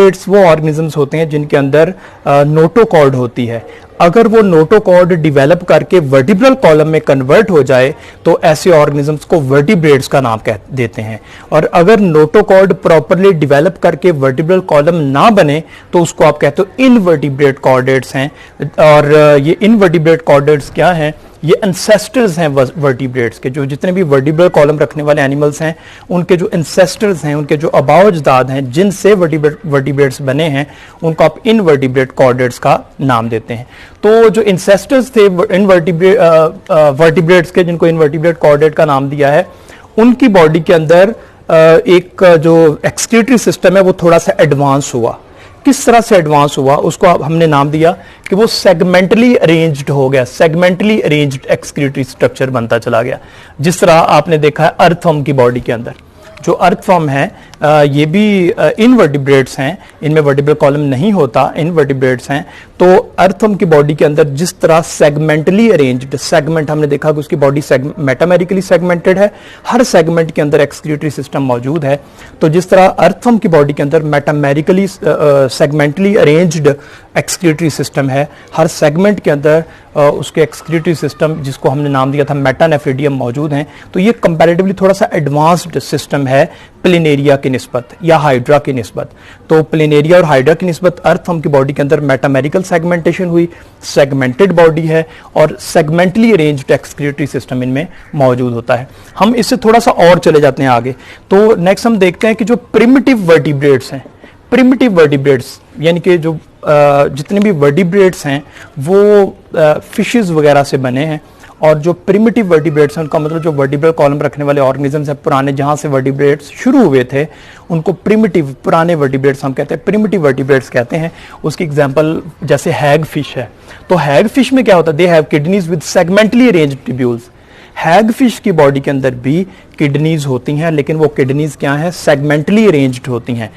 Vertebrates वो organisms होते हैं जिनके अंदर नोटोकॉर्ड होती है। अगर वो नोटोकॉर्ड डिवेलप करके वर्टिब्रल कॉलम में कन्वर्ट हो जाए तो ऐसे ऑर्गेनिजम्स को वर्टिब्रेट्स का नाम कह देते हैं। और अगर नोटोकॉर्ड प्रॉपरली डिवेलप करके वर्टिब्रल कॉलम ना बने तो उसको आप कहते हो इनवर्टिब्रेट कॉर्डेट्स हैं। और ये इनवर्टिब्रेट कॉर्डेट्स क्या हैं? ये एंसेस्टर्स हैं वर्टिब्रेट्स के। जो जितने भी वर्टिब्रल कॉलम रखने वाले एनिमल्स हैं उनके जो एंसेस्टर्स हैं, उनके जो आबाओ अजदाद हैं जिनसे वर्टिब्रेट्स बने हैं, उनको आप इनवर्टिब्रेट कॉर्डेट्स का नाम देते हैं। तो जो एंसेस्टर्स थे वर्टिब्रेट्स के, जिनको इनवर्टिब्रेट कॉर्डेट का नाम दिया है, उनकी बॉडी के अंदर एक जो एक्सक्रीटरी सिस्टम है वो थोड़ा सा एडवांस हुआ। किस तरह से एडवांस हुआ उसको हमने नाम दिया कि वो सेगमेंटली अरेंज्ड हो गया। सेगमेंटली अरेंज्ड एक्सक्रीटरी स्ट्रक्चर बनता चला गया। जिस तरह आपने देखा है अर्थवर्म की बॉडी के अंदर, जो अर्थवर्म है ये भी इनवर्टिब्रेट्स हैं, इनमें वर्टिब्रल कॉलम नहीं होता, इनवर्टिब्रेट्स हैं। तो अर्थवर्म की बॉडी के अंदर जिस तरह सेगमेंटली अरेंज्ड, सेगमेंट हमने देखा कि उसकी बॉडी मेटामेरिकली सेगमेंटेड है, हर सेगमेंट के अंदर एक्सक्रीटरी सिस्टम मौजूद है। तो जिस तरह अर्थवर्म की बॉडी के अंदर metamerically segmentally arranged excretory system है, हर सेगमेंट के अंदर उसके एक्सक्रीटरी सिस्टम जिसको हमने नाम दिया था मेटानेफ्रिडियम मौजूद हैं। तो ये कंपैरेटिवली थोड़ा सा एडवांस्ड सिस्टम है प्लिनेरिया की निस्बत या हाइड्रा की निस्बत। तो प्लिनेरिया और हाइड्रा की निस्बत अर्थवर्म की बॉडी के अंदर मेटामेरिकल सेगमेंटेशन हुई, सेगमेंटेड बॉडी है और सेगमेंटली अरेंज्ड एक्सक्रीटरी सिस्टम इनमें मौजूद होता है। हम इससे थोड़ा सा और चले जाते हैं आगे। तो नेक्स्ट हम देखते हैं कि जो प्रिमिटिव वर्टिब्रेट्स हैं, प्रिमिटिव वर्टिब्रेट्स यानी कि जो जितने भी वर्टिब्रेट्स हैं वो फिशेस वगैरह से बने हैं। और जो प्रिमिटिव वर्टिब्रेट्स हैं उनका मतलब जो वर्टिब्रल कॉलम रखने वाले ऑर्गेनिजम्स हैं पुराने, जहां से वर्टिब्रेट्स शुरू हुए थे, उनको प्रिमिटिव, पुराने वर्टिब्रेट्स हम कहते हैं, प्रिमिटिव वर्टिब्रेट्स कहते हैं। उसकी एग्जांपल जैसे हैग फिश है। तो हैग फिश में क्या होता है? They have kidneys with segmentally arranged tubules. Hagfish की बॉडी के अंदर भी किडनीज होती हैं, लेकिन वो किडनीज क्या है? सेगमेंटली अरेंज्ड होती हैं।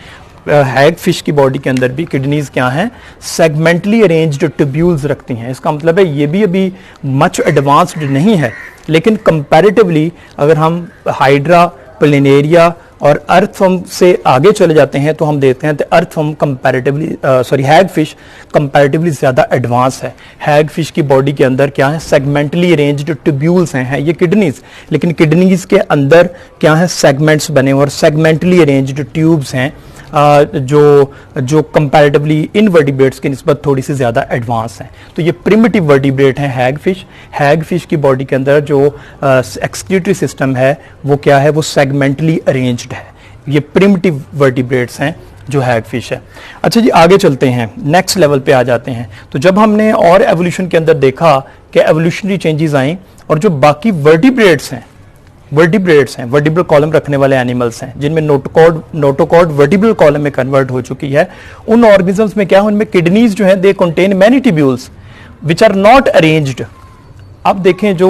हैग फिश की बॉडी के अंदर भी किडनीज क्या हैं? सेगमेंटली अरेंज्ड ट्यूब्यूल्स रखती हैं। इसका मतलब है ये भी अभी मच एडवांस्ड नहीं है, लेकिन कंपैरेटिवली अगर हम हाइड्रा, प्लिनेरिया और अर्थवर्म से आगे चले जाते हैं तो हम देखते हैं कि अर्थवर्म कंपैरेटिवली हैग फिश कंपैरेटिवली ज़्यादा एडवांस है। हैग फिश की बॉडी के अंदर क्या है? सेगमेंटली अरेंज्ड ट्यूब्यूल्स हैं ये किडनीज, लेकिन किडनीज के अंदर क्या है? सेगमेंट्स बने और सेगमेंटली अरेंज्ड ट्यूब्स हैं जो कंपैरेटिवली इनवर्टिब्रेट्स की निस्बत थोड़ी सी ज़्यादा एडवांस हैं। तो ये प्रिमिटिव वर्टिब्रेट हैं हैग फिश। हैग फिश की बॉडी के अंदर जो एक्सक्रीटरी सिस्टम है वो क्या है? वो सेगमेंटली अरेंज्ड है। ये प्रिमिटिव वर्टिब्रेट्स हैं जो हैग फिश है। अच्छा जी, आगे चलते हैं, नेक्स्ट लेवल पे आ जाते हैं। तो जब हमने और एवोल्यूशन के अंदर देखा कि एवोल्यूशनरी चेंजेस आई और जो बाकी वर्टिब्रेट्स हैं, वर्टिब्रल कॉलम रखने वाले एनिमल्स हैं जिनमें नोटोकॉर्ड वर्टिब्रल कॉलम में कन्वर्ट हो चुकी है, उन ऑर्गेनिजम्स में क्या है? उनमें किडनीज जो हैं they contain many tubules which are not arranged. अब देखें जो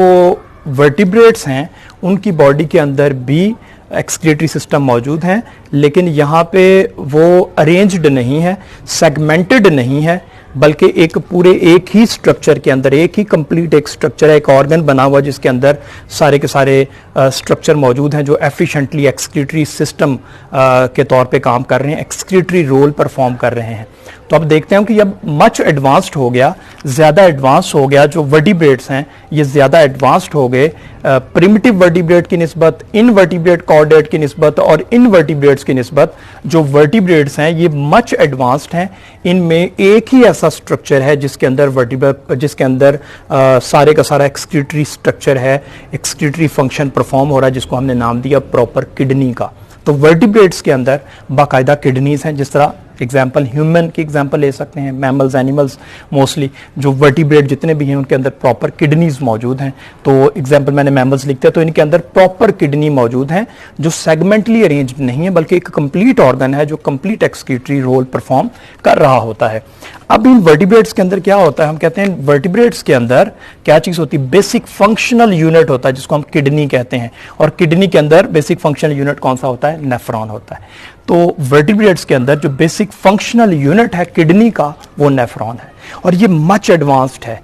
वर्टिब्रेट्स हैं उनकी बॉडी के अंदर भी एक्सक्रीटरी सिस्टम मौजूद हैं, लेकिन यहाँ पे वो अरेंज्ड नहीं है, सेगमेंटेड नहीं है, बल्कि एक पूरे एक ही स्ट्रक्चर के अंदर, एक ही कंप्लीट एक स्ट्रक्चर है, एक ऑर्गन बना हुआ जिसके अंदर सारे के सारे स्ट्रक्चर मौजूद हैं जो एफिशिएंटली एक्सक्रीटरी सिस्टम के तौर पे काम कर रहे हैं, एक्सक्रीटरी रोल परफॉर्म कर रहे हैं। तो अब देखते हैं कि अब मच एडवांस्ड हो गया, ज़्यादा एडवांस हो गया। जो वर्टिब्रेट्स हैं ये ज़्यादा एडवांस्ड हो गए प्रिमिटिव वर्टिब्रेट की निस्बत, इनवर्टिब्रेट कॉर्डेट की निस्बत और इनवर्टिब्रेट्स की निस्बत। जो वर्टिब्रेट्स हैं ये मच एडवांस्ड हैं। इनमें एक ही ऐसा स्ट्रक्चर है जिसके अंदर सारे का सारा एक्सक्रीटरी स्ट्रक्चर है, एक्सक्रीटरी फंक्शन परफॉर्म हो रहा है, जिसको हमने नाम दिया प्रॉपर किडनी का। तो वर्टिब्रेट्स के अंदर बाकायदा किडनीज हैं। जिस तरह एग्जाम्पल ह्यूमन की एग्जाम्पल ले सकते हैं, मैमल्स, एनिमल्स, मोस्टली जो वर्टिब्रेट जितने भी हैं उनके अंदर प्रॉपर किडनीज मौजूद हैं। तो एग्जाम्पल मैंने मैमल्स लिखते हैं तो इनके अंदर प्रॉपर किडनी मौजूद हैं जो सेगमेंटली अरेंज्ड नहीं है, बल्कि एक कंप्लीट ऑर्गन है जो कंप्लीट एक्सक्रीटरी रोल परफॉर्म कर रहा होता है। अब इन वर्टिब्रेट्स के अंदर क्या होता है? हम कहते हैं वर्टिब्रेट्स के अंदर क्या चीज होती है? बेसिक फंक्शनल यूनिट होता है जिसको हम किडनी कहते हैं। और किडनी के अंदर बेसिक फंक्शनल यूनिट कौन सा होता है? नेफ्रॉन होता है। तो वर्टिब्रेट्स के अंदर जो बेसिक फंक्शनल यूनिट है किडनी का वो नेफ्रॉन है। और ये मच एडवांस्ड है,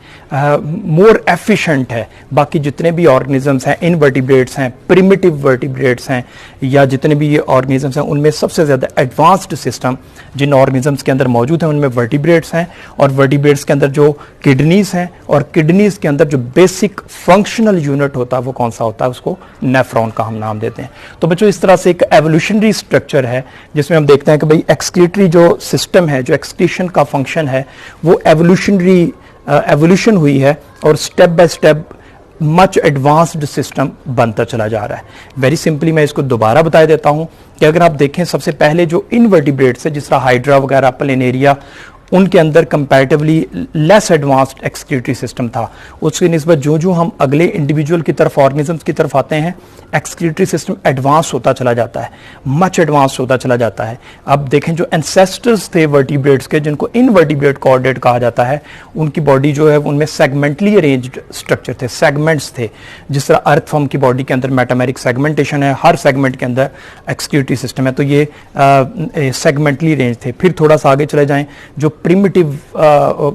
मोर एफिशिएंट है बाकी जितने भी ऑर्गेनिजम्स हैं, इनवर्टिब्रेट्स हैं, प्रिमिटिव वर्टिब्रेट्स हैं, या जितने भी ये ऑर्गेनिजम्स हैं उनमें सबसे ज़्यादा एडवांस्ड सिस्टम जिन ऑर्गेनिजम्स के अंदर मौजूद हैं उनमें वर्टिब्रेट्स हैं। और वर्टिब्रेट्स के अंदर जो किडनीज हैं, और किडनीज के अंदर जो बेसिक फंक्शनल यूनिट होता है वो कौन सा होता है, उसको नेफ्रॉन का हम नाम देते हैं। तो बच्चों इस तरह से एक एवोल्यूशनरी स्ट्रक्चर है जिसमें हम देखते हैं कि भाई एक्सक्रीटरी जो सिस्टम है, जो एक्सक्रीशन का फंक्शन है, वो एवोल्यूशन हुई है और step by step much advanced system बनता चला जा रहा है। वेरी सिंपली मैं इसको दोबारा बता देता हूं कि अगर आप देखें सबसे पहले जो इनवर्टिब्रेट्स है जिस तरह हाइड्रा वगैरह, प्लेनेरिया, उनके अंदर comparatively less advanced excretory system था। उसकी निस्बत जो जो हम अगले इंडिविजुअल की तरफ, ऑर्गेनिजम्स की तरफ आते हैं, एक्सक्रीटरी सिस्टम एडवांस होता चला जाता है, मच एडवांस होता चला जाता है। अब देखें जो एंसेस्टर्स थे वर्टिब्रेट्स के, जिनको इनवर्टिब्रेट कॉर्डेट कहा जाता है, उनकी बॉडी जो है उनमें सेगमेंटली अरेंज्ड स्ट्रक्चर थे, सेगमेंट्स थे। जिस तरह अर्थवर्म की बॉडी के अंदर मेटामेरिक सेगमेंटेशन है, हर सेगमेंट के अंदर एक्सक्रीटरी सिस्टम है, तो ये सेगमेंटली अरेंज थे। फिर थोड़ा सा आगे चले जाएं, जो प्रिमिटिव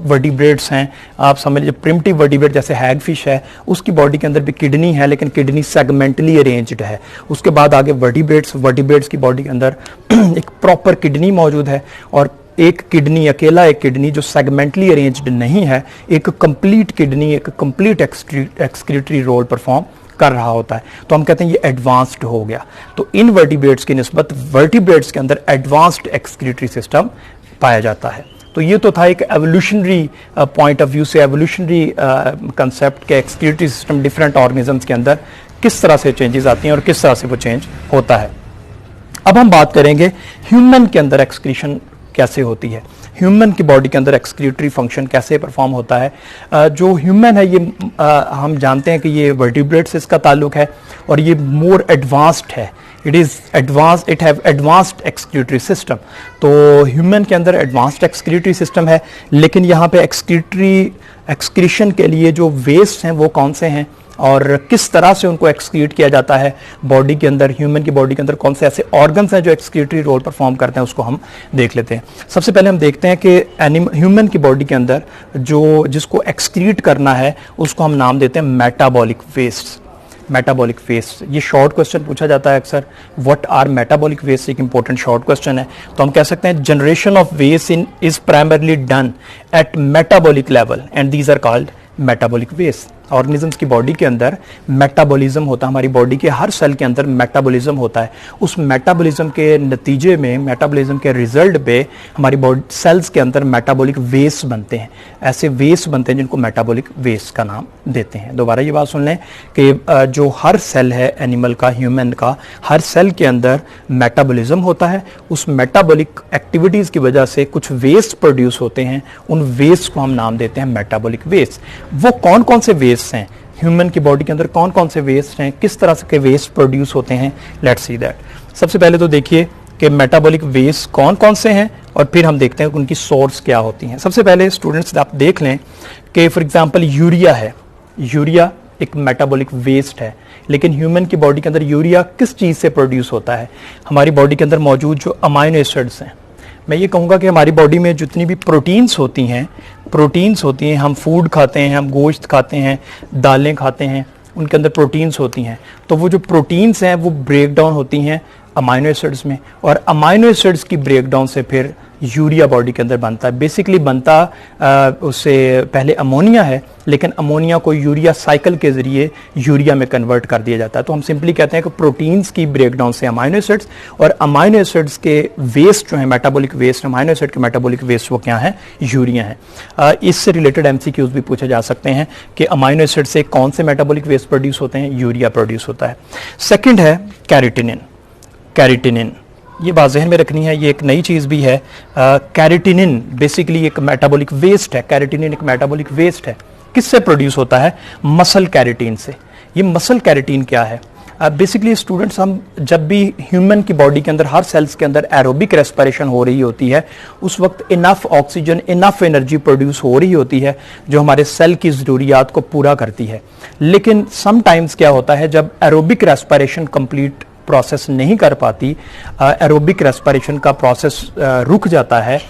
वर्टिब्रेट्स हैं, आप समझ लीजिए प्रिमिटिव वर्टिब्रेट जैसे हैगफिश है, उसकी बॉडी के अंदर भी किडनी है लेकिन किडनी सेगमेंटली अरेंज्ड है। उसके बाद आगे वर्टिब्रेट्स की बॉडी के अंदर एक प्रॉपर किडनी मौजूद है, और एक किडनी, अकेला एक किडनी जो सेगमेंटली अरेंज्ड नहीं है, एक कंप्लीट किडनी, एक कंप्लीट एक्सक्रीटरी रोल परफॉर्म कर रहा होता है। तो हम कहते हैं ये एडवांस्ड हो गया। तो इन वर्टिब्रेट्स की निस्बत वर्टिब्रेट्स के अंदर एडवांस्ड एक्सक्रीटरी सिस्टम पाया जाता है। तो ये तो था एक एवोल्यूशनरी पॉइंट ऑफ व्यू से, एवोल्यूशनरी कंसेप्ट के एक्सक्रीटरी सिस्टम डिफरेंट ऑर्गेनिजम्स के अंदर किस तरह से चेंजेस आती हैं और किस तरह से वो चेंज होता है। अब हम बात करेंगे ह्यूमन के अंदर एक्सक्रीशन कैसे होती है, ह्यूमन की बॉडी के अंदर एक्सक्रीटरी फंक्शन कैसे परफॉर्म होता है। जो ह्यूमन है ये हम जानते हैं कि ये वर्टिब्रेट से इसका ताल्लुक है और ये मोर एडवांस्ड है, it have advanced excretory system. तो ह्यूमन के अंदर एडवांस्ड एक्सक्रीटरी सिस्टम है, लेकिन यहाँ पे एक्सक्रीशन के लिए जो वेस्ट हैं वो कौन से हैं और किस तरह से उनको एक्सक्रीट किया जाता है बॉडी के अंदर, ह्यूमन की बॉडी के अंदर कौन से ऐसे ऑर्गन्स हैं जो एक्सक्रीटरी रोल परफॉर्म करते हैं, उसको हम देख लेते हैं। सबसे पहले हम देखते हैं कि ह्यूमन की बॉडी के अंदर जिसको एक्सक्रीट करना है उसको हम नाम देते हैं मेटाबॉलिक वेस्ट। मेटाबॉलिक वेस्ट, ये शॉर्ट क्वेश्चन पूछा जाता है अक्सर, व्हाट आर मेटाबॉलिक वेस्ट, एक इंपॉर्टेंट शॉर्ट क्वेश्चन है। तो हम कह सकते हैं generation of waste is primarily done at metabolic level and these are called metabolic waste. Organisms की बॉडी के अंदर मेटाबॉलिज्म होता है, हमारी बॉडी के हर सेल के अंदर मेटाबॉलिज्म होता है। उस मेटाबॉलिज्म के नतीजे में, मेटाबॉलिज्म के रिजल्ट पे हमारी बॉडी सेल्स के अंदर मेटाबॉलिक वेस्ट बनते हैं, ऐसे वेस्ट बनते हैं जिनको मेटाबॉलिक वेस्ट का नाम देते हैं। दोबारा ये बात सुन लें कि जो हर सेल है एनिमल का, ह्यूमन का, हर सेल के अंदर मेटाबॉलिज्म होता है। उस मेटाबॉलिक एक्टिविटीज़ की वजह से कुछ वेस्ट प्रोड्यूस होते हैं, उन वेस्ट को हम नाम देते हैं मेटाबॉलिक वेस्ट। वो कौन कौन से वेस्ट हैं ह्यूमन की बॉडी के अंदर, कौन कौन से वेस्ट हैं, किस तरह से के वेस्ट प्रोड्यूस होते हैं, लेट्स सी दैट। सबसे पहले तो देखिए कि मेटाबॉलिक वेस्ट कौन कौन से हैं और फिर हम देखते हैं कि उनकी सोर्स क्या होती हैं। सबसे पहले स्टूडेंट्स आप देख लें कि फॉर एग्जांपल यूरिया है, यूरिया एक मेटाबॉलिक वेस्ट है, लेकिन ह्यूमन की बॉडी के अंदर यूरिया किस चीज़ से प्रोड्यूस होता है, हमारी बॉडी के अंदर मौजूद जो अमाइनो एसिड्स हैं। मैं ये कहूँगा कि हमारी बॉडी में जितनी भी प्रोटीन्स होती हैं, हम फूड खाते हैं, हम गोश्त खाते हैं, दालें खाते हैं, उनके अंदर प्रोटीन्स होती हैं। तो वो जो प्रोटीन्स हैं वो ब्रेक डाउन होती हैं अमाइनो एसिड्स में, और अमाइनो एसिड्स की ब्रेक डाउन से फिर यूरिया बॉडी के अंदर बनता है। बेसिकली बनता उससे पहले अमोनिया है, लेकिन अमोनिया को यूरिया साइकिल के ज़रिए यूरिया में कन्वर्ट कर दिया जाता है। तो हम सिंपली कहते हैं कि प्रोटीन्स की ब्रेकडाउन से अमाइनो एसिड्स, और अमाइनो एसिड्स के वेस्ट जो है मेटाबॉलिक वेस्ट, अमाइनो एसिड के मेटाबॉलिक वेस्ट वो क्या है, यूरिया है। इससे रिलेटेड एमसीक्यूज भी पूछे जा सकते हैं कि अमाइनो एसिड से कौन से मेटाबॉलिक वेस्ट प्रोड्यूस होते हैं, यूरिया प्रोड्यूस होता है। सेकेंड है कैरेटिनिन। कैरेटिनिन ये बात ज़हन में रखनी है, ये एक नई चीज़ भी है। कैरेटिनिन बेसिकली एक मेटाबॉलिक वेस्ट है, कैरेटिनिन एक मेटाबॉलिक वेस्ट है। किससे प्रोड्यूस होता है, मसल कैरेटीन से। ये मसल कैरेटीन क्या है, बेसिकली स्टूडेंट्स हम जब भी ह्यूमन की बॉडी के अंदर हर सेल्स के अंदर एरोबिक रेस्पिरेशन हो रही होती है, उस वक्त enough oxygen, enough energy produce हो रही होती है जो हमारे सेल की ज़रूरियात को पूरा करती है। लेकिन समटाइम्स क्या होता है, जब एरोबिक रेस्पिरेशन कंप्लीट प्रोसेस नहीं कर पाती, एरोबिक रेस्पिरेशन का प्रोसेस रुक जाता है,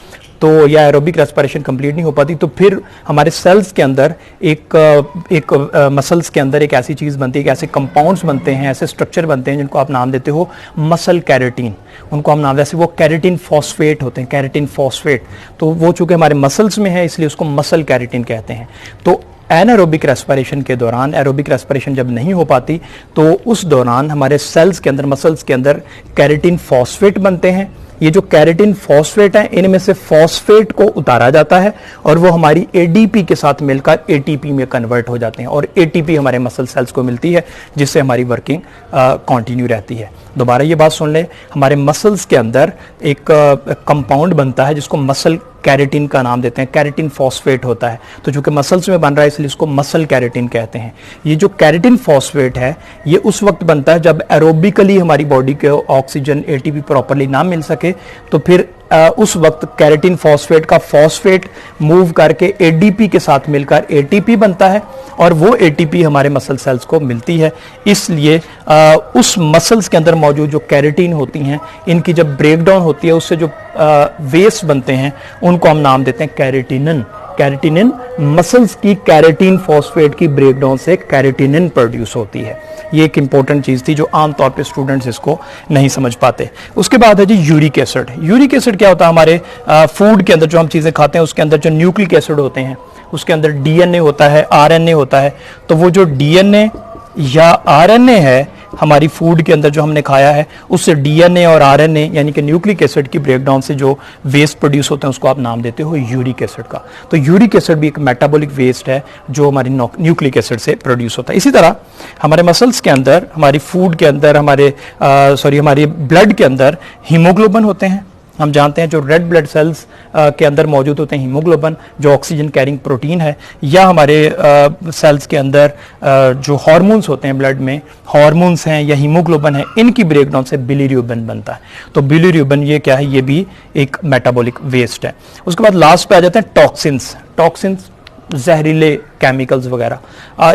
तो या एरोबिक रेस्पिरेशन कंप्लीट नहीं हो पाती, तो फिर हमारे सेल्स के अंदर एक मसल्स के अंदर एक ऐसी चीज़ बनती है, ऐसे कंपाउंड्स बनते हैं, ऐसे स्ट्रक्चर बनते हैं जिनको आप नाम देते हो मसल कैरेटीन। उनको हम नाम, जैसे वो कैरेटीन फॉस्फेट होते हैं, कैरेटीन फॉस्फेट, तो वो चूंकि हमारे मसल्स में है इसलिए उसको मसल कैरेटीन कहते हैं। तो एनारोबिक रेस्पिरेशन के दौरान, एरोबिक रेस्पिरेशन जब नहीं हो पाती तो उस दौरान हमारे सेल्स के अंदर, मसल्स के अंदर कैरेटीन फॉस्फेट बनते हैं। ये जो कैरेटीन फॉस्फेट है, इनमें से फॉस्फेट को उतारा जाता है और वो हमारी एडीपी के साथ मिलकर एटीपी में कन्वर्ट हो जाते हैं और एटीपी हमारे मसल सेल्स को मिलती है, जिससे हमारी वर्किंग कंटिन्यू रहती है। दोबारा ये बात सुन ले, हमारे मसल्स के अंदर एक कंपाउंड बनता है जिसको मसल कैरेटीन का नाम देते हैं, कैरेटीन फॉस्फेट होता है। तो चूंकि मसल्स में बन रहा है इसलिए इसको मसल कैरेटीन कहते हैं। ये जो कैरेटीन फॉस्फेट है ये उस वक्त बनता है जब एरोबिकली हमारी बॉडी को ऑक्सीजन, एटीपी प्रॉपरली ना मिल सके, तो फिर उस वक्त कैरेटीन फॉस्फेट का फॉस्फेट मूव करके एडीपी के साथ मिलकर एटीपी बनता है और वो एटीपी हमारे मसल सेल्स को मिलती है। इसलिए उस मसल्स के अंदर मौजूद जो कैरेटीन होती हैं, इनकी जब ब्रेकडाउन होती है उससे जो वेस्ट बनते हैं उनको हम नाम देते हैं कैरेटिनिन। कैरेटिनिन मसल्स की कैरेटीन फॉस्फेट की ब्रेकडाउन से कैरेटिनिन प्रोड्यूस होती है। ये एक इंपॉर्टेंट चीज थी जो आमतौर पे स्टूडेंट्स इसको नहीं समझ पाते। उसके बाद है जी यूरिक एसिड। यूरिक एसिड क्या होता है? हमारे फूड के अंदर जो हम चीजें खाते हैं उसके अंदर जो न्यूक्लिक एसिड होते हैं, उसके अंदर डीएनए होता है, आरएनए होता है। तो वो जो डीएनए या आरएनए है हमारी फूड के अंदर जो हमने खाया है, उससे डीएनए और आरएनए यानी कि न्यूक्लिक एसिड की ब्रेकडाउन से जो वेस्ट प्रोड्यूस होते हैं उसको आप नाम देते हो यूरिक एसिड का। तो यूरिक एसिड भी एक मेटाबॉलिक वेस्ट है जो हमारी न्यूक्लिक एसिड से प्रोड्यूस होता है। इसी तरह हमारे मसल्स के अंदर, हमारी फूड के अंदर, हमारे ब्लड के अंदर हीमोग्लोबिन होते हैं। हम जानते हैं जो रेड ब्लड सेल्स के अंदर मौजूद होते हैं हीमोग्लोबिन, जो ऑक्सीजन कैरिंग प्रोटीन है, या हमारे सेल्स के अंदर जो हार्मोन्स होते हैं ब्लड में, हार्मोन्स हैं या हीमोग्लोबिन है, इनकी ब्रेकडाउन से बिलिरुबिन बनता है। तो बिलिरुबिन ये क्या है? ये भी एक मेटाबॉलिक वेस्ट है। उसके बाद लास्ट पे आ जाते हैं टॉक्सिन्स। टॉक्सिन्स जहरीले केमिकल्स वगैरह,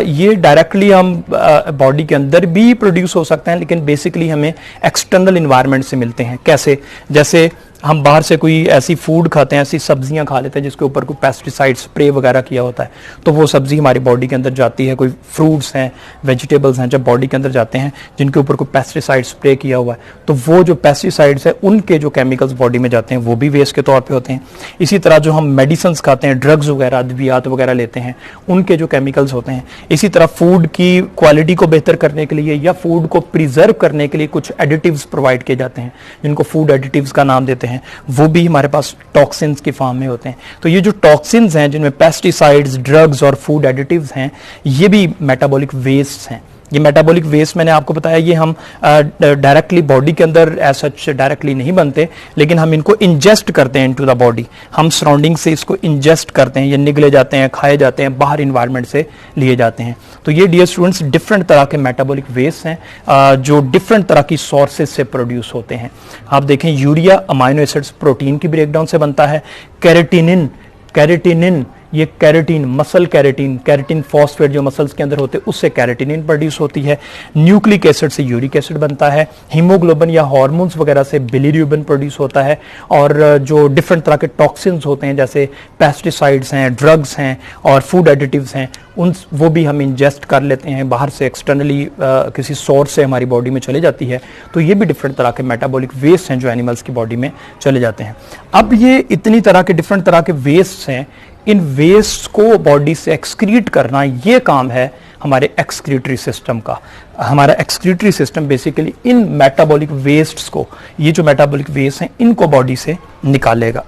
ये डायरेक्टली हम बॉडी के अंदर भी प्रोड्यूस हो सकते हैं, लेकिन बेसिकली हमें एक्सटर्नल इन्वायरमेंट से मिलते हैं। कैसे? जैसे हम बाहर से कोई ऐसी फूड खाते हैं, ऐसी सब्जियां खा लेते हैं जिसके ऊपर कोई पेस्टिसाइड स्प्रे वगैरह किया होता है, तो वो सब्जी हमारी बॉडी के अंदर जाती है। कोई फ्रूट्स हैं, वेजिटेबल्स हैं, जब बॉडी के अंदर जाते हैं जिनके ऊपर कोई पेस्टिसाइड स्प्रे किया हुआ है, तो वो जो पेस्टिसाइड्स है उनके जो केमिकल्स बॉडी में जाते हैं वो भी वेस्ट के तौर पे होते हैं। इसी तरह जो हम मेडिसिन खाते हैं, ड्रग्स वगैरह, अद्वियात वगैरह लेते हैं, उनके जो केमिकल्स होते हैं। इसी तरह फूड की क्वालिटी को बेहतर करने के लिए या फूड को प्रिजर्व करने के लिए कुछ एडिटिव्स प्रोवाइड किए जाते हैं जिनको फूड एडिटिव्स का नाम देते हैं, वो भी हमारे पास टॉक्सिन्स की फॉर्म में होते हैं। तो ये जो टॉक्सिन्स हैं जिनमें पेस्टिसाइड्स, ड्रग्स और फूड एडिटिव्स हैं, ये भी मेटाबॉलिक वेस्ट हैं। ये मेटाबॉलिक वेस्ट मैंने आपको बताया, ये हम डायरेक्टली बॉडी के अंदर एज सच डायरेक्टली नहीं बनते, लेकिन हम इनको इंजेस्ट करते हैं इनटू द बॉडी। हम सराउंडिंग से इसको इंजेस्ट करते हैं, ये निगले जाते हैं, खाए जाते हैं, बाहर इन्वायरमेंट से लिए जाते हैं। तो ये डियर स्टूडेंट्स डिफरेंट तरह के मेटाबॉलिक वेस्ट हैं जो डिफरेंट तरह की सोर्सेज से प्रोड्यूस होते हैं। आप देखें, यूरिया अमाइनो एसिड्स प्रोटीन की ब्रेकडाउन से बनता है। कैरेटिनिन ये creatine, muscle creatine, creatine phosphate जो मसल्स के अंदर होते हैं उससे कैरेटिनिन प्रोड्यूस होती है। न्यूक्लिक एसिड से यूरिक एसिड बनता है। हीमोग्लोबिन या हार्मोन्स वगैरह से बिलिरुबिन प्रोड्यूस होता है। और जो डिफरेंट तरह के टॉक्सिन्स होते हैं जैसे पेस्टिसाइड्स हैं, ड्रग्स हैं और फूड एडिटिव्स हैं, वो भी हम इंजेस्ट कर लेते हैं, बाहर से एक्सटर्नली किसी सोर्स से हमारी बॉडी में चले जाती है। तो ये भी डिफरेंट तरह के मेटाबॉलिक वेस्ट हैं जो एनिमल्स की बॉडी में चले जाते हैं। अब ये इतनी तरह के डिफरेंट तरह के वेस्ट हैं, इन वेस्ट को बॉडी से एक्सक्रीट करना, ये काम है हमारे एक्सक्रीटरी सिस्टम का। हमारा एक्सक्रीटरी सिस्टम बेसिकली इन मेटाबॉलिक वेस्ट्स को, ये जो मेटाबॉलिक वेस्ट हैं, इनको बॉडी से निकालेगा।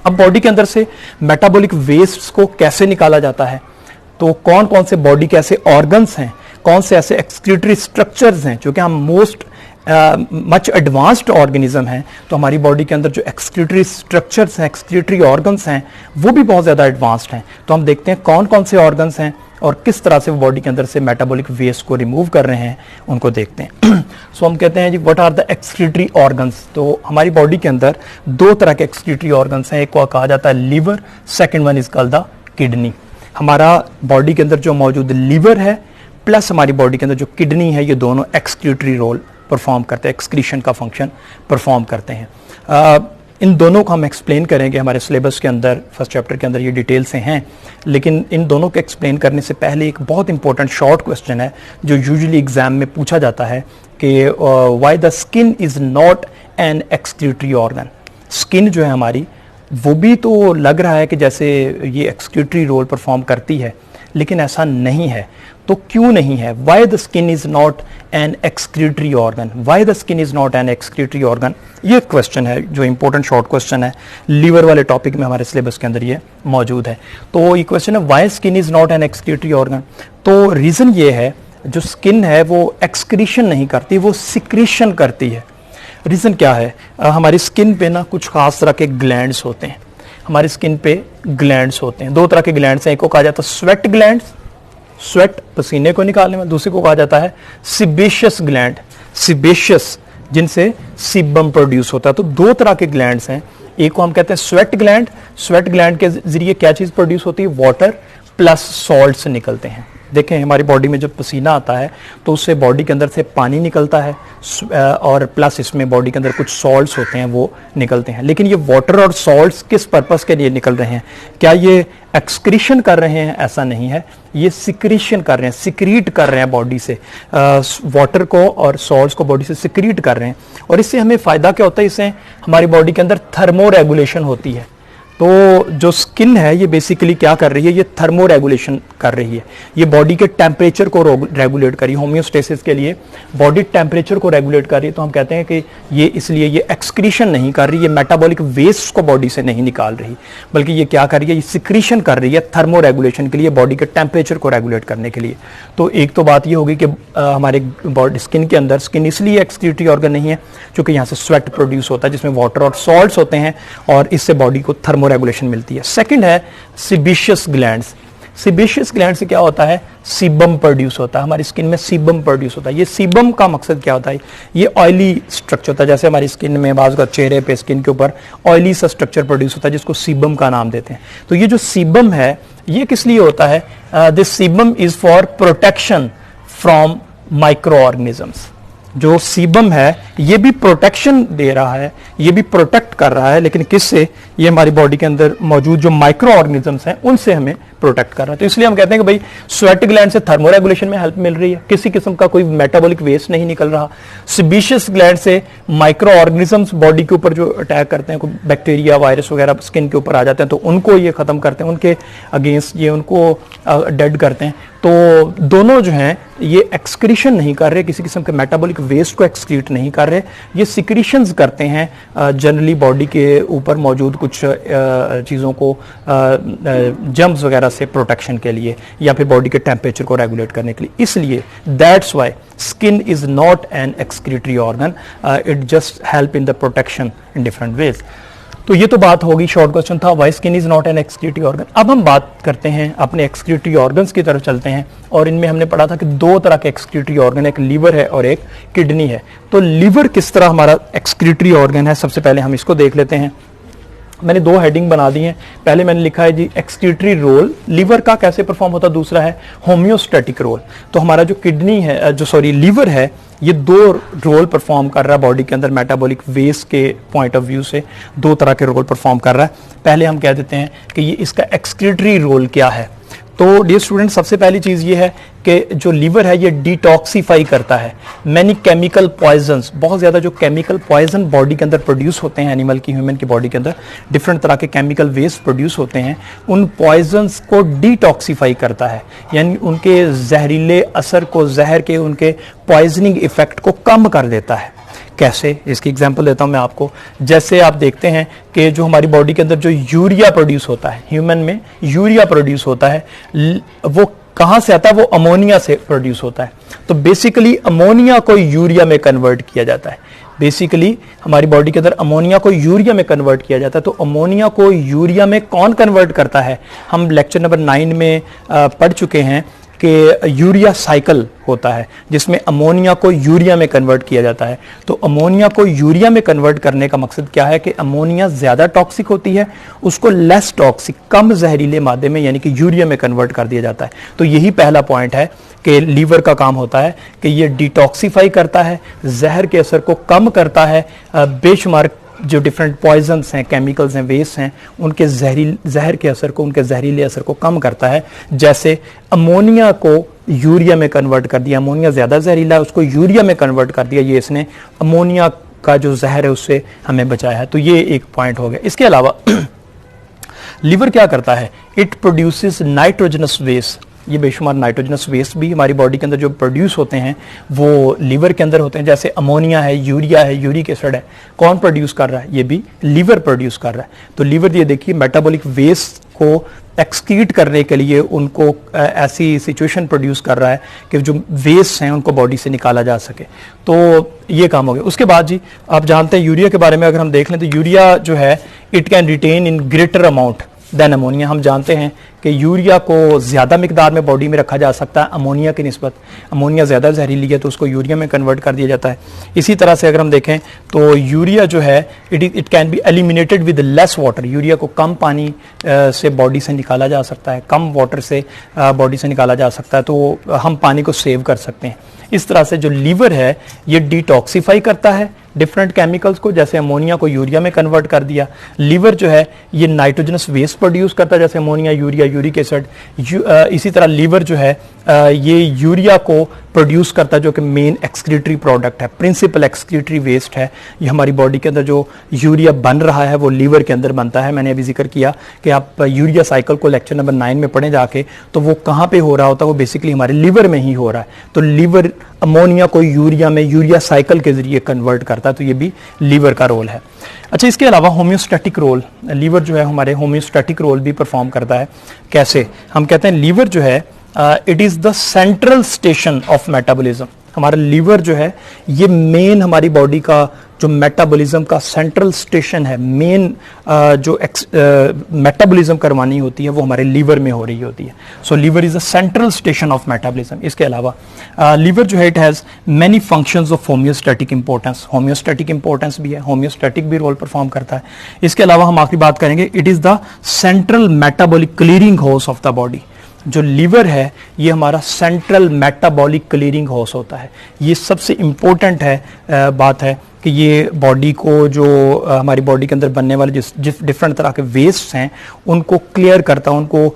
अब बॉडी के अंदर से मेटाबॉलिक वेस्ट्स को कैसे निकाला जाता है? तो कौन कौन से बॉडी के ऐसे ऑर्गन्स हैं, कौन से ऐसे एक्सक्रीटरी स्ट्रक्चर्स हैं जो कि हम मोस्ट मच एडवांस्ड ऑर्गेनिज्म हैं, तो हमारी बॉडी के अंदर जो एक्सक्रीटरी स्ट्रक्चर्स हैं, एक्सक्रीटरी ऑर्गन्स हैं, वो भी बहुत ज़्यादा एडवांस्ड हैं। तो हम देखते हैं कौन कौन से ऑर्गन्स हैं और किस तरह से वो बॉडी के अंदर से मेटाबॉलिक वेस्ट को रिमूव कर रहे हैं, उनको देखते हैं। सो हम कहते हैं जी what are the excretory organs. तो हमारी बॉडी के अंदर दो तरह के एक्सक्रीटरी ऑर्गन्स हैं, एक को कहा जाता है liver, second one is called the kidney. हमारा बॉडी के अंदर जो मौजूद लीवर है प्लस हमारी बॉडी के अंदर जो किडनी है, ये दोनों एक्सक्रीटरी रोल परफॉर्म करते हैं, एक्सक्रीशन का फंक्शन परफॉर्म करते हैं। इन दोनों को हम एक्सप्लेन करेंगे हमारे सिलेबस के अंदर, फर्स्ट चैप्टर के अंदर ये डिटेल से हैं, लेकिन इन दोनों को एक्सप्लेन करने से पहले एक बहुत इंपॉर्टेंट शॉर्ट क्वेश्चन है जो यूजुअली एग्जाम में पूछा जाता है कि why the skin is not an excretory organ. Skin जो है हमारी, वो भी तो लग रहा है कि जैसे ये एक्सक्रीटरी रोल परफॉर्म करती है, लेकिन ऐसा नहीं है। तो क्यों नहीं है? Why the skin is not an excretory organ, why the skin is not an excretory organ, ये क्वेश्चन है जो इंपॉर्टेंट शॉर्ट क्वेश्चन है, लीवर वाले टॉपिक में हमारे सिलेबस के अंदर ये मौजूद है। तो ये क्वेश्चन है why skin is not an excretory organ. तो रीजन ये है, जो स्किन है वो एक्सक्रीशन नहीं करती, वो सिक्रीशन करती है। रीजन क्या है? हमारी स्किन पे ना कुछ खास तरह के ग्लैंड्स होते हैं, हमारी स्किन पे ग्लैंड्स होते हैं। दो तरह के ग्लैंड्स हैं, एक को कहा जाता है स्वेट ग्लैंड्स, स्वेट पसीने को निकालने में, दूसरे को कहा जाता है सिबेशियस ग्लैंड, सिबेशियस जिनसे सीबम प्रोड्यूस होता है। तो दो तरह के ग्लैंड्स हैं, एक को हम कहते हैं स्वेट ग्लैंड, स्वेट ग्लैंड के जरिए क्या चीज प्रोड्यूस होती है? वाटर प्लस सॉल्ट से निकलते हैं। देखें हमारी बॉडी में जब पसीना आता है तो उससे बॉडी के अंदर से पानी निकलता है और प्लस इसमें बॉडी के अंदर कुछ सॉल्ट्स होते हैं वो निकलते हैं। लेकिन ये वाटर और सॉल्ट्स किस पर्पस के लिए निकल रहे हैं? क्या ये एक्सक्रीशन कर रहे हैं? ऐसा नहीं है, ये सिक्रीशन कर रहे हैं, सिक्रीट कर रहे हैं बॉडी से वाटर को और सॉल्ट्स को बॉडी से सिक्रीट कर रहे हैं। और इससे हमें फायदा क्या होता है? इससे हमारी बॉडी के अंदर थर्मो रेगुलेशन होती है। तो जो स्किन है ये बेसिकली क्या कर रही है? ये थर्मो रेगुलेशन कर रही है, ये बॉडी के टेम्परेचर को रेगुलेट कर रही है। होम्योस्टेसिस के लिए बॉडी टेम्परेचर को रेगुलेट कर रही है। तो हम कहते हैं कि ये इसलिए ये एक्सक्रीशन नहीं कर रही, ये मेटाबॉलिक वेस्ट को बॉडी से नहीं निकाल रही, बल्कि ये क्या कर रही है? ये सिक्रीशन कर रही है थर्मो रेगुलेशन के लिए, बॉडी के टेम्परेचर को रेगुलेट करने के लिए। तो एक तो बात ये होगी कि हमारे बॉडी स्किन के अंदर, स्किन इसलिए एक्सक्रीटरी ऑर्गन नहीं है क्योंकि यहाँ से स्वेट प्रोड्यूस होता है जिसमें वाटर और सॉल्ट्स होते हैं और इससे बॉडी को थर्मो रेगुलेशन मिलती है। सेकंड है सिबेशियस ग्लैंड्स। सिबेशियस ग्लैंड से क्या होता है? सीबम प्रोड्यूस होता है, हमारी स्किन में सीबम प्रोड्यूस होता है। ये सीबम का मकसद क्या होता है? ये ऑयली स्ट्रक्चर होता है, जैसे हमारी स्किन में बाज़ का चेहरे पे, स्किन के ऊपर ऑयली सा स्ट्रक्चर प्रोड्यूस होता है जिसको सीबम का नाम देते हैं। तो ये जो सीबम है ये किस लिए होता है? This sebum is for protection from micro organisms. जो सीबम है ये भी प्रोटेक्शन दे रहा है, ये भी प्रोटेक्ट कर रहा है, लेकिन किससे? ये हमारी बॉडी के अंदर मौजूद जो माइक्रो ऑर्गेनिजम्स हैं उनसे हमें प्रोटेक्ट कर रहा है। तो इसलिए हम कहते हैं कि भाई स्वेट ग्लैंड से थर्मो रेगुलेशन में हेल्प मिल रही है, किसी किस्म का कोई मेटाबॉलिक वेस्ट नहीं निकल रहा। सिबेशियस ग्लैंड से माइक्रो ऑर्गेनिजम्स बॉडी के ऊपर जो अटैक करते हैं, कोई बैक्टीरिया वायरस वगैरह स्किन के ऊपर आ जाते हैं, तो उनको ये खत्म करते हैं, उनके अगेंस्ट ये उनको डेड करते हैं। तो दोनों जो हैं ये एक्सक्रीशन नहीं कर रहे, किसी किस्म के मेटाबॉलिक वेस्ट को एक्सक्रीट नहीं कर रहे, ये सिक्रीशंस करते हैं जनरली बॉडी के ऊपर मौजूद कुछ चीज़ों को जर्म्स वगैरह से प्रोटेक्शन के लिए या फिर बॉडी के टेम्परेचर को रेगुलेट करने के लिए। इसलिए that's why skin is not an excretory organ, it just help in the protection in different ways. तो ये तो बात होगी, शॉर्ट क्वेश्चन था why skin is not an excretory organ. अब हम बात करते हैं अपने एक्सक्रीटरी ऑर्गन्स की तरफ चलते हैं, और इनमें हमने पढ़ा था कि दो तरह के एक्सक्रीटरी ऑर्गन, एक लीवर है और एक किडनी है। तो लीवर किस तरह हमारा एक्सक्रीटरी ऑर्गन है, सबसे पहले हम इसको देख लेते हैं। मैंने दो हेडिंग बना दी हैं। पहले मैंने लिखा है जी एक्सक्रीटरी रोल लीवर का कैसे परफॉर्म होता है, दूसरा है होम्योस्टैटिक रोल। तो हमारा जो किडनी है, जो सॉरी लीवर है, ये दो रोल परफॉर्म कर रहा है बॉडी के अंदर मेटाबॉलिक वेस्ट के पॉइंट ऑफ व्यू से, दो तरह के रोल परफॉर्म कर रहा है। पहले हम कह देते हैं कि ये इसका एक्सक्रीटरी रोल क्या है। तो डियर स्टूडेंट, सबसे पहली चीज़ ये है कि जो लीवर है ये डिटॉक्सीफाई करता है मैनी केमिकल पॉइजन्स, बहुत ज़्यादा जो केमिकल पॉइजन बॉडी के अंदर प्रोड्यूस होते हैं, एनिमल की, ह्यूमन की बॉडी के अंदर डिफरेंट तरह के केमिकल वेस्ट प्रोड्यूस होते हैं, उन पॉइजन्स को डिटॉक्सीफाई करता है, यानी उनके जहरीले असर को, जहर के उनके पॉइजनिंग इफेक्ट को कम कर देता है। कैसे? इसकी एग्जांपल देता हूं मैं आपको। जैसे आप देखते हैं कि जो हमारी बॉडी के अंदर जो यूरिया प्रोड्यूस होता है, ह्यूमन में यूरिया प्रोड्यूस होता है, वो कहां से आता है? वो अमोनिया से प्रोड्यूस होता है। तो बेसिकली अमोनिया को यूरिया में कन्वर्ट किया जाता है। बेसिकली हमारी बॉडी के अंदर अमोनिया को यूरिया में कन्वर्ट किया जाता है। तो अमोनिया को यूरिया में कौन कन्वर्ट करता है? हम लेक्चर नंबर 9 में पढ़ चुके हैं कि यूरिया साइकिल होता है जिसमें अमोनिया को यूरिया में कन्वर्ट किया जाता है। तो अमोनिया को यूरिया में कन्वर्ट करने का मकसद क्या है कि अमोनिया ज़्यादा टॉक्सिक होती है, उसको लेस टॉक्सिक, कम जहरीले मादे में यानी कि यूरिया में कन्वर्ट कर दिया जाता है। तो यही पहला पॉइंट है कि लीवर का काम होता है कि ये डिटॉक्सीफाई करता है, जहर के असर को कम करता है, बेशुमार जो डिफरेंट पॉइजन्स हैं, केमिकल्स हैं, वेस्ट हैं, उनके जहर के असर को, उनके जहरीले असर को कम करता है। जैसे अमोनिया को यूरिया में कन्वर्ट कर दिया, अमोनिया ज़्यादा जहरीला है, उसको यूरिया में कन्वर्ट कर दिया, ये इसने अमोनिया का जो जहर है उससे हमें बचाया है। तो ये एक पॉइंट हो गया। इसके अलावा लीवर क्या करता है, इट प्रोड्यूसेस नाइट्रोजनस वेस्ट। ये बेशुमार नाइट्रोजनस वेस्ट भी हमारी बॉडी के अंदर जो प्रोड्यूस होते हैं वो लीवर के अंदर होते हैं। जैसे अमोनिया है, यूरिया है, यूरिक एसिड है, कौन प्रोड्यूस कर रहा है, ये भी लीवर प्रोड्यूस कर रहा है। तो लीवर ये देखिए मेटाबॉलिक वेस्ट को एक्सक्रीट करने के लिए उनको ऐसी सिचुएशन प्रोड्यूस कर रहा है कि जो वेस्ट हैं उनको बॉडी से निकाला जा सके। तो ये काम हो गया। उसके बाद जी आप जानते हैं यूरिया के बारे में अगर हम देख लें तो यूरिया जो है it can retain in greater amount than ammonia. हम जानते हैं कि यूरिया को ज़्यादा मिकदार में बॉडी में रखा जा सकता है अमोनिया की निस्बत। अमोनिया ज़्यादा जहरीली है तो उसको यूरिया में कन्वर्ट कर दिया जाता है। इसी तरह से अगर हम देखें तो यूरिया जो है it can be eliminated with less water. Urea को कम पानी से बॉडी से निकाला जा सकता है, कम वाटर से बॉडी से निकाला जा सकता है, तो हम पानी को सेव कर सकते हैं। इस तरह से जो लीवर है ये डिटॉक्सीफाई करता है डिफरेंट केमिकल्स को, जैसे अमोनिया को यूरिया में कन्वर्ट कर दिया। लीवर जो है ये नाइट्रोजनस वेस्ट प्रोड्यूस करता है, जैसे अमोनिया, यूरिया, यूरिक एसिड। इसी तरह लीवर जो है ये यूरिया को प्रोड्यूस करता है जो कि मेन एक्सक्रीटरी प्रोडक्ट है, प्रिंसिपल एक्सक्रीटरी वेस्ट है। ये हमारी बॉडी के अंदर जो यूरिया बन रहा है वो लीवर के अंदर बनता है। मैंने अभी जिक्र किया कि आप यूरिया साइकिल को लेक्चर नंबर 9 में पढ़ें जाके, तो वो कहाँ पे हो रहा होता है, वो बेसिकली हमारे लीवर में ही हो रहा है। तो लीवर अमोनिया को यूरिया में यूरिया साइकिल के जरिए कन्वर्ट करता है, तो ये भी लीवर का रोल है। अच्छा, इसके अलावा होम्योस्टैटिक रोल, लीवर जो है हमारे होम्योस्टैटिक रोल भी परफॉर्म करता है। कैसे? हम कहते हैं लीवर जो है it is the central station of metabolism. हमारा लीवर जो है ये मेन हमारी बॉडी का जो मेटाबॉलिज्म का सेंट्रल स्टेशन है। मेन जो मेटाबॉलिज्म करवानी होती है वो हमारे लीवर में हो रही होती है। So liver is the central station of metabolism. इसके अलावा लीवर जो है it has many functions of homeostatic importance. Homeostatic importance भी है, होम्योस्टैटिक भी रोल परफॉर्म करता है। इसके अलावा हम आखिरी बात करेंगे, it is the central metabolic clearing house of the body. जो लीवर है ये हमारा सेंट्रल मेटाबॉलिक क्लीयरिंग हाउस होता है। ये सबसे इम्पोर्टेंट है बात है कि ये बॉडी को जो हमारी बॉडी के अंदर बनने वाले जिस डिफरेंट तरह के वेस्ट हैं उनको क्लियर करता है, उनको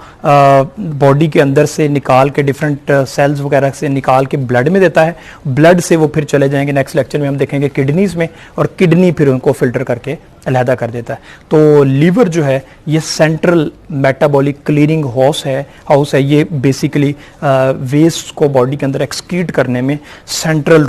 बॉडी के अंदर से निकाल के डिफरेंट सेल्स वगैरह से निकाल के ब्लड में देता है। ब्लड से वो फिर चले जाएंगे, नेक्स्ट लेक्चर में हम देखेंगे किडनीज में, और किडनी फिर उनको फिल्टर करके अलहदा कर देता है। तो लीवर जो है ये सेंट्रल मेटाबॉलिक क्लीयरिंग हाउस है। ये बेसिकली वेस्ट को बॉडी के अंदर एक्सक्रीट करने में सेंट्रल